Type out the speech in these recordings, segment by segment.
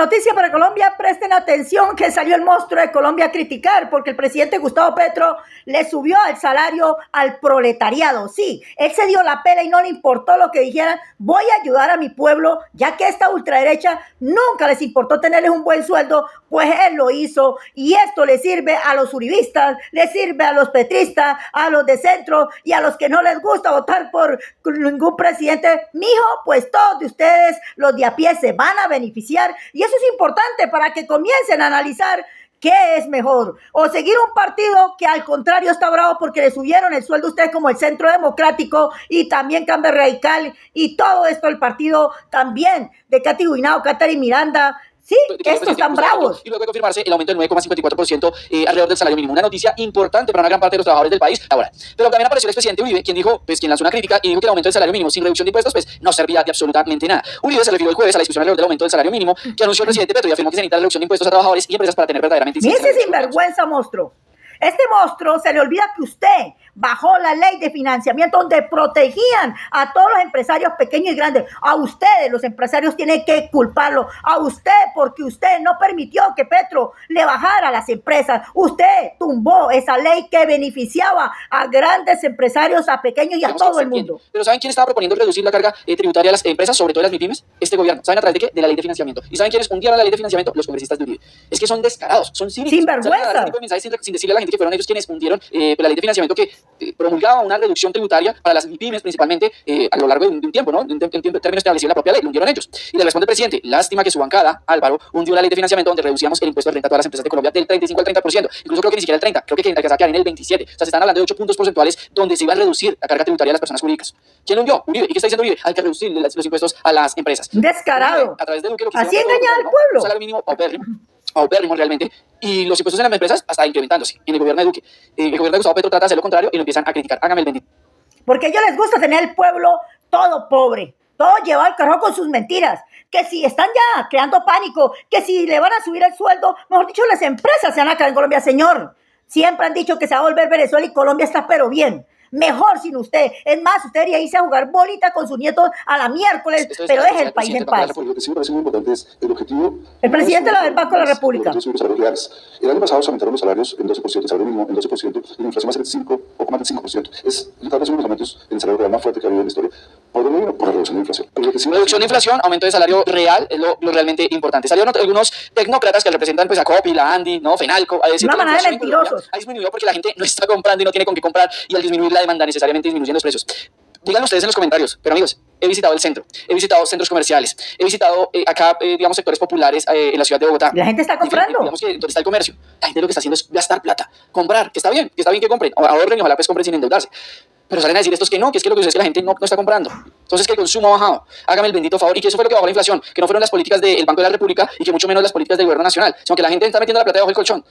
noticia para Colombia, presten atención que salió el monstruo de Colombia a criticar porque el presidente Gustavo Petro le subió el salario al proletariado. Sí, él se dio la pela y no le importó lo que dijeran. Voy a ayudar a mi pueblo, ya que esta ultraderecha nunca les importó tenerles un buen sueldo, pues él lo hizo y esto le sirve a los uribistas, le sirve a los petristas, a los de centro y a los que no les gusta votar por ningún presidente. Mijo, pues todos de ustedes, los de a pie, se van a beneficiar y eso es importante para que comiencen a analizar qué es mejor, o seguir un partido que al contrario está bravo porque le subieron el sueldo a ustedes como el Centro Democrático y también Cambio Radical y todo esto, el partido también de Katy Guinao, Katherine Miranda. Sí, estos están bravos. Y luego de confirmarse el aumento del 9,54% alrededor del salario mínimo. Una noticia importante para una gran parte de los trabajadores del país ahora. Pero también apareció el expresidente Uribe, quien dijo, pues quien lanzó una crítica y dijo que el aumento del salario mínimo sin reducción de impuestos, pues no servía de absolutamente nada. Uribe se refirió el jueves a la discusión alrededor del aumento del salario mínimo que anunció el presidente Petro y afirmó que se necesita la reducreducción de impuestos a trabajadores y empresas para tener verdaderamente incidencia. Ese sinvergüenza monstruo. Este monstruo se le olvida que usted bajó la ley de financiamiento donde protegían a todos los empresarios pequeños y grandes. A ustedes, los empresarios, tienen que culparlo. A usted, porque usted no permitió que Petro le bajara a las empresas. Usted tumbó esa ley que beneficiaba a grandes empresarios, a pequeños y a todo el mundo. Pero ¿saben quién estaba proponiendo reducir la carga tributaria a las empresas, sobre todo las MIPYMES? Este gobierno. ¿Saben a través de qué? De la ley de financiamiento. ¿Y saben quiénes hundieron la ley de financiamiento? Los congresistas de Uribe. Es que son descarados, son cínicos. Sinvergüenza. Sin decirle a la gente que fueron ellos quienes hundieron la ley de financiamiento que promulgaba una reducción tributaria para las MIPYMES principalmente a lo largo de un tiempo, ¿no? En términos establecidos en la propia ley, lo hundieron ellos. Y le responde el presidente, lástima que su bancada, Álvaro, hundió la ley de financiamiento donde reducíamos el impuesto de renta a todas las empresas de Colombia del 35 al 30%. Incluso creo que ni siquiera el 30, creo que se quedar en el 27. O sea, se están hablando de 8 puntos porcentuales donde se iba a reducir la carga tributaria de las personas jurídicas. ¿Quién lo hundió? Uribe. ¿Y qué está diciendo Uribe? Hay que reducir los impuestos a las empresas. Descarado. A través de lo que así engañar al pueblo. Un salario mínimo paupérrimo realmente, y los impuestos en las empresas hasta incrementándose. En el gobierno de Duque, el gobierno de Gustavo Petro trata de hacer lo contrario y lo empiezan a criticar. Hágame el bendito. Porque a ellos les gusta tener el pueblo todo pobre, todo llevado al carajo con sus mentiras, que si están ya creando pánico, que si le van a subir el sueldo, mejor dicho, las empresas se van a caer en Colombia, señor. Siempre han dicho que se va a volver Venezuela y Colombia está pero bien. Mejor sin usted. Es más, usted debería irse a jugar bolita con sus nietos a la miércoles, pero deje el país en paz. Lo que sí me parece muy importante es el objetivo. El presidente del Banco de la República. El año pasado se aumentaron los salarios en 12%, el salario mínimo en 12%, y la inflación va a ser 5, poco más del 5%. Es tal vez uno de los aumentos en el salario real más fuerte que ha habido en la historia. ¿Por dónde vino? Por la reducción de inflación. Reducción de inflación, aumento de salario real es lo realmente importante. Salieron algunos tecnócratas que representan pues a COPI, la ANDI, ¿no? FENALCO, a decir una manada de mentirosos. Ha disminuido porque la gente no está comprando y no tiene con qué comprar, y al disminuir la demanda necesariamente disminuyen los precios. Díganlo ustedes en los comentarios, pero amigos, he visitado el centro, he visitado centros comerciales, he visitado acá, digamos, sectores populares en la ciudad de Bogotá. La gente está comprando. Digamos que donde está el comercio, la gente lo que está haciendo es gastar plata, comprar, que está bien que compren, ahorren y ojalá pues compren sin endeudarse. Pero salen a decir estos que no, que es que lo que sucede es que la gente no está comprando. Entonces que el consumo ha bajado. Hágame el bendito favor. Y que eso fue lo que bajó la inflación, que no fueron las políticas del Banco de la República y que mucho menos las políticas del gobierno nacional, sino que la gente está metiendo la plata debajo del colchón.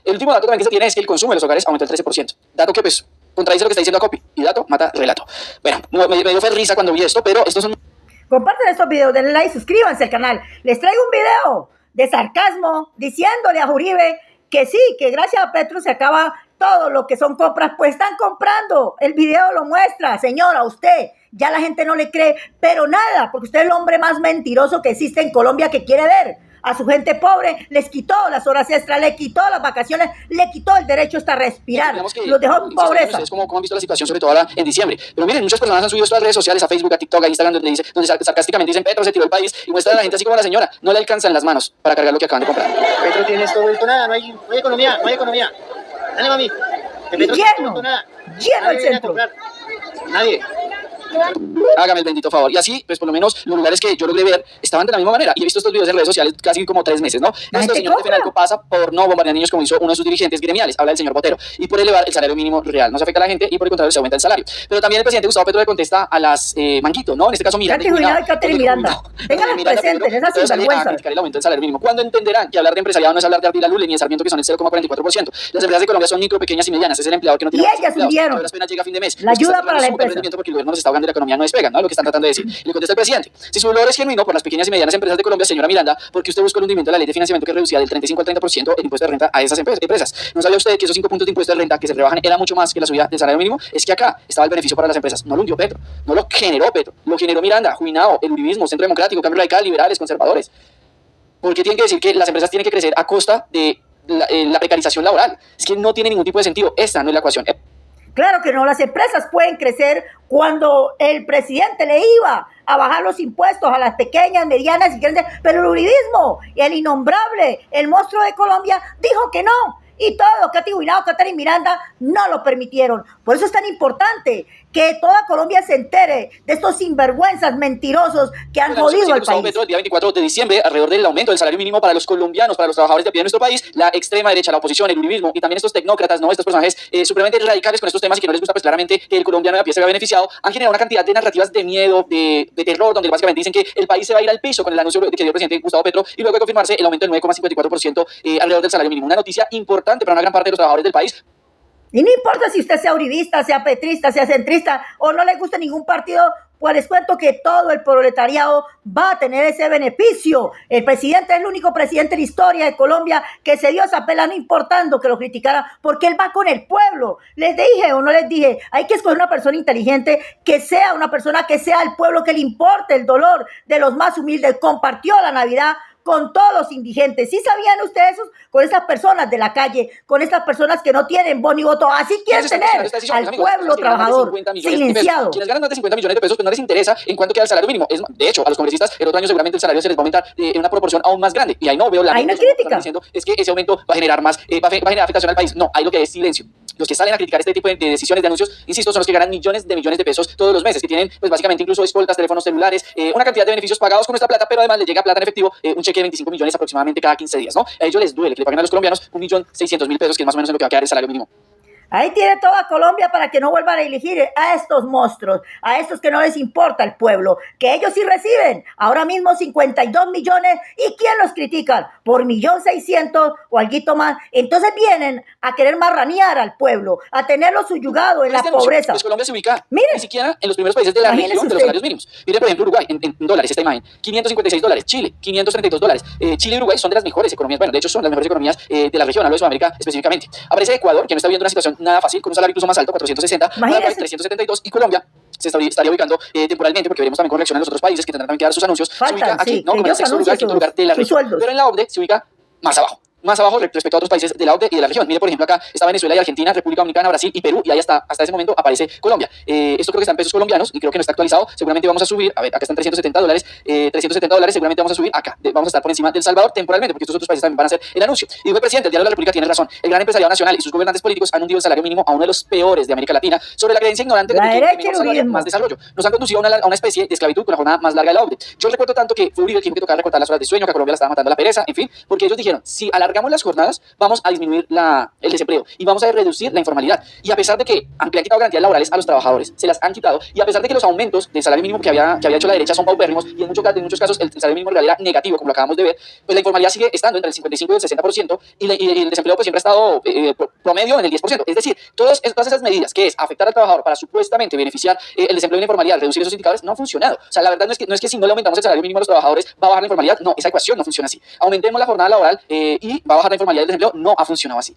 El último dato también que se tiene es que el consumo de los hogares aumentó el 13%. Dato que pues contradice lo que está diciendo Acopi. Y dato mata relato. Bueno, me dio fue risa cuando vi esto, pero estos son... Compartan estos videos, denle like, suscríbanse al canal. Les traigo un video de sarcasmo diciéndole a Uribe que sí, que gracias a Petro se acaba todo lo que son compras, pues están comprando. El video lo muestra, señora, usted. Ya la gente no le cree, pero nada, porque usted es el hombre más mentiroso que existe en Colombia que quiere ver a su gente pobre, les quitó las horas extras, le quitó las vacaciones, le quitó el derecho hasta respirar, los dejó en pobreza. Es como han visto la situación, sobre todo ahora en diciembre. Pero miren, muchas personas han subido esto a las redes sociales, a Facebook, a TikTok, a Instagram, donde sarcásticamente dicen Petro se tiró el país y muestran a la gente así como la señora. No le alcanzan las manos para cargar lo que acaban de comprar. Petro tiene esto vuelto nada, no hay economía, no hay economía. Dale, mami. Lleno el centro. Nadie. Hágame el bendito favor. Y así, pues por lo menos los lugares que yo logré ver estaban de la misma manera. Y he visto estos videos en redes sociales casi como 3 meses, ¿no? Este señor de FENALCO pasa por no bombardear niños como hizo uno de sus dirigentes gremiales, habla del señor Botero, y por elevar el salario mínimo real. No se afecta a la gente y por el contrario se aumenta el salario. Pero también el presidente Gustavo Petro le contesta a las Manguito, ¿no? En este caso Miranda. Katherine Miranda. Ténganlas presentes, esas sinvergüenzas. A criticar el aumento del salario mínimo. ¿Cuándo entenderán que hablar de empresariado no es hablar de Ardila Lule ni de Sarmiento, que son el 0,44%? Las empresas de Colombia son micro, pequeñas y medianas. Es el empleador que no tiene. Y ellas hundieron. Las penas llega a fin de mes. La ayuda para la empresa. Porque el gobierno nos está ahogando y la economía no despega, ¿no? Lo que están tratando de decir. Y le contesta el presidente: si su dolor es genuino por las pequeñas y medianas empresas de Colombia, señora Miranda, porque usted buscó el hundimiento de la ley de financiamiento que reducía del 35 al 30% el impuesto de renta a esas empresas. ¿No sabía usted que esos 5 puntos de impuesto de renta que se rebajan era mucho más que la subida del salario mínimo? Es que acá estaba el beneficio para las empresas. No lo hundió Petro, no lo generó Petro, lo generó Miranda, Juinao, el uribismo, Centro Democrático, Cambio Radical, liberales, conservadores. ¿Por qué tienen que decir que las empresas tienen que crecer a costa de la precarización laboral? Es que no tiene ningún tipo de sentido. Esta no es la ecuación. Claro que no, las empresas pueden crecer cuando el presidente le iba a bajar los impuestos a las pequeñas, medianas y grandes, pero el uribismo, el innombrable, el monstruo de Colombia, dijo que no. Y todo, Katy Huinao, Catherine Miranda, no lo permitieron. Por eso es tan importante que toda Colombia se entere de estos sinvergüenzas mentirosos que han jodido al país. Petro, el día 24 de diciembre, alrededor del aumento del salario mínimo para los colombianos, para los trabajadores de a pie de nuestro país, la extrema derecha, la oposición, el uribismo y también estos tecnócratas, ¿no? Estos personajes supremamente radicales con estos temas y que no les gusta pues claramente que el colombiano de a pie se vea beneficiado, han generado una cantidad de narrativas de miedo, de terror, donde básicamente dicen que el país se va a ir al piso con el anuncio de que dio el presidente Gustavo Petro y luego de confirmarse el aumento del 9,54% alrededor del salario mínimo. Una noticia importante para una gran parte de los trabajadores del país. Y no importa si usted sea uribista, sea petrista, sea centrista o no le guste ningún partido, pues les cuento que todo el proletariado va a tener ese beneficio. El presidente es el único presidente en la historia de Colombia que se dio esa pela, no importando que lo criticara, porque él va con el pueblo. Les dije o no les dije, hay que escoger una persona inteligente, que sea una persona que sea el pueblo, que le importe el dolor de los más humildes. Compartió la Navidad con todos los indigentes. ¿Sí sabían ustedes eso? Con esas personas de la calle, con estas personas que no tienen voz ni voto. Así quieren tener al pueblo trabajador silenciado. Quienes ganan más de 50 millones de pesos, pues no les interesa en cuánto queda el salario mínimo. De hecho, a los congresistas el otro año seguramente el salario se les va a aumentar en una proporción aún más grande. Y ahí no veo la ahí no crítica. Diciendo es que ese aumento va a generar más, va a generar afectación al país. No, hay lo que es silencio. Los que salen a criticar este tipo de decisiones, de anuncios, insisto, son los que ganan millones de pesos todos los meses, que tienen pues básicamente incluso escoltas, teléfonos celulares, una cantidad de beneficios pagados con nuestra plata, pero además les llega plata en efectivo, un cheque de 25 millones aproximadamente cada 15 días, ¿no? A ellos les duele que le paguen a los colombianos 1.600.000 pesos, que es más o menos en lo que va a quedar el salario mínimo. Ahí tiene toda Colombia para que no vuelvan a elegir a estos monstruos, a estos que no les importa el pueblo, que ellos sí reciben ahora mismo 52 millones. ¿Y quién los critican? Por 1.600.000 o alguito más. Entonces vienen a querer marranear al pueblo, a tenerlo subyugado en la pobreza. Pues Colombia se ubica ni siquiera en los primeros países de la región de los salarios mínimos. Mire, por ejemplo, Uruguay, en dólares, esta imagen, $556, Chile, $532. Chile y Uruguay son de las mejores economías, bueno, de hecho son las mejores economías de la región, hablo de Sudamérica específicamente. Aparece Ecuador, que no está viviendo una situación nada fácil, con un salario incluso más alto, 460, Paraguay 372, y Colombia se estaría ubicando temporalmente, porque veremos también con reacción en los otros países que tendrán también que dar sus anuncios. Faltan, se ubica aquí, sí, ¿no? Como en el sexto lugar, quinto lugar de la región. Pero en la OCDE se ubica más abajo respecto a otros países de la OCDE y de la región. Mire, por ejemplo, acá está Venezuela y Argentina, República Dominicana, Brasil y Perú, y ahí hasta ese momento aparece Colombia. Esto creo que está en pesos colombianos y creo que no está actualizado. Seguramente vamos a subir, a ver, acá están $370, $370, seguramente vamos a subir acá. Vamos a estar por encima del Salvador temporalmente, porque estos otros países también van a hacer el anuncio. Y dijo el presidente, el diálogo de la República tiene razón. El gran empresariado nacional y sus gobernantes políticos han hundido el salario mínimo a uno de los peores de América Latina sobre la creencia ignorante de que mejor más desarrollo. Nos han conducido a una especie de esclavitud con la jornada más larga de la OCDE. Yo recuerdo tanto que fue Uribe que dijo que tocaba recortar las horas de sueño, que a Colombia la estaba matando la pereza, en fin, porque ellos dijeron, si alargamos las jornadas, vamos a disminuir el desempleo y vamos a reducir la informalidad. Y a pesar de que le han quitado garantías laborales a los trabajadores, se las han quitado, y a pesar de que los aumentos del salario mínimo que había hecho la derecha son paupérrimos, y en muchos casos el salario mínimo real era negativo, como lo acabamos de ver, pues la informalidad sigue estando entre el 55 y el 60%, y el desempleo pues siempre ha estado promedio en el 10%. Es decir, todas esas medidas, que es afectar al trabajador para supuestamente beneficiar el desempleo y la informalidad, reducir esos indicadores, no han funcionado. O sea, la verdad no es que si no le aumentamos el salario mínimo a los trabajadores va a bajar la informalidad. No, esa ecuación no funciona así. Aumentemos la jornada laboral y va a bajar la informalidad y el desempleo. No ha funcionado así.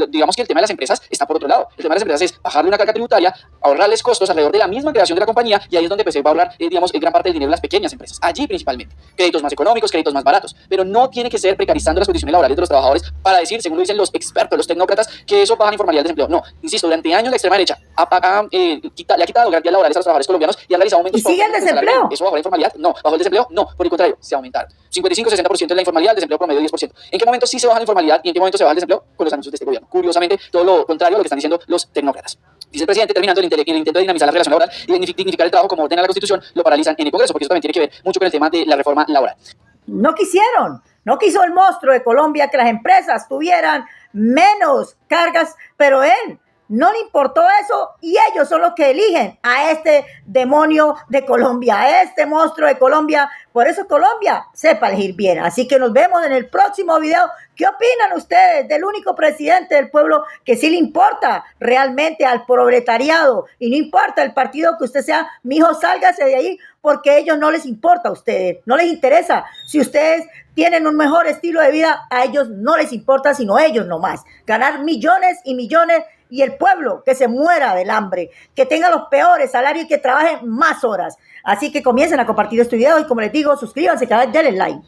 Digamos que el tema de las empresas está por otro lado. El tema de las empresas es bajarle una carga tributaria, ahorrarles costos alrededor de la misma creación de la compañía, y ahí es donde pues, se va a ahorrar, gran parte del dinero de las pequeñas empresas. Allí principalmente. Créditos más económicos, créditos más baratos. Pero no tiene que ser precarizando las condiciones laborales de los trabajadores para decir, según lo dicen los expertos, los tecnócratas, que eso baja la informalidad y el desempleo. No, insisto, durante años la extrema derecha le ha quitado garantías laborales a los trabajadores colombianos y ha realizado aumentos. ¿Y sigue el desempleo? ¿Eso bajó la informalidad? No. ¿Bajó el desempleo? No. Por el contrario, se aumentaron. 55-60% de la informalidad, el desempleo promedio 10%. ¿En qué momento sí se baja la informalidad y en qué momento se baja el desempleo? Con los anuncios de este gobierno. Curiosamente, todo lo contrario a lo que están diciendo los tecnócratas. Dice el presidente, terminando el intento de dinamizar la relación laboral y dignificar el trabajo como ordena la Constitución, lo paralizan en el Congreso, porque eso también tiene que ver mucho con el tema de la reforma laboral. No quisieron. No quiso el monstruo de Colombia que las empresas tuvieran menos cargas, pero él no le importó eso, y ellos son los que eligen a este demonio de Colombia, a este monstruo de Colombia. Por eso Colombia sepa elegir bien. Así que nos vemos en el próximo video. ¿Qué opinan ustedes del único presidente del pueblo que sí le importa realmente al proletariado? Y no importa el partido que usted sea, mijo, sálgase de ahí, porque a ellos no les importa a ustedes, no les interesa. Si ustedes tienen un mejor estilo de vida, a ellos no les importa, sino ellos nomás. Ganar millones y millones, y el pueblo que se muera del hambre, que tenga los peores salarios y que trabaje más horas. Así que comiencen a compartir este video y, como les digo, suscríbanse, denle like.